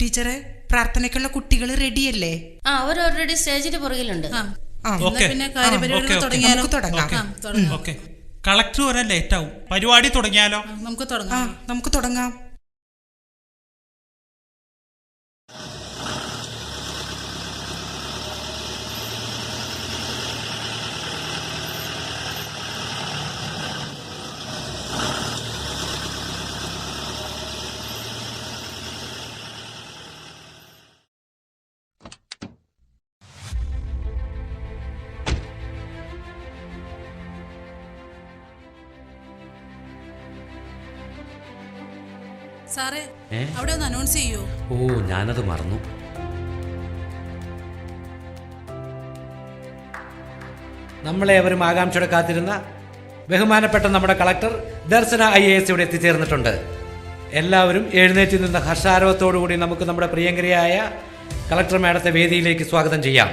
ടീച്ചറെ, പ്രാർത്ഥനയ്ക്കുള്ള കുട്ടികൾ റെഡിയല്ലേ? അവർ ഓൾറെഡി സ്റ്റേജിന്റെ പുറകിലുണ്ട്. പിന്നെ കാര്യപരിപാടികൾ തുടങ്ങിയാലോ? ഓക്കെ, കളക്ടർ വരാൻ ലേറ്റ് ആവും. പരിപാടി തുടങ്ങിയാലോ? നമുക്ക് തുടങ്ങാം. സാറേ, അവിടെ ഒന്ന് അനൗൺസ് ചെയ്യൂ. ഞാനത് മറന്നു. നമ്മളെ അവരും ആകാംക്ഷയോടെ കാത്തിരുന്ന ബഹുമാനപ്പെട്ട നമ്മുടെ കളക്ടർ ദർശന IAS ഇവിടെ എത്തിച്ചേർന്നിട്ടുണ്ട്. എല്ലാവരും എഴുന്നേറ്റ് നിന്ന ഹർഷാരവത്തോടുകൂടി നമുക്ക് നമ്മുടെ പ്രിയങ്കരിയായ കളക്ടർ മാഡത്തെ വേദിയിലേക്ക് സ്വാഗതം ചെയ്യാം.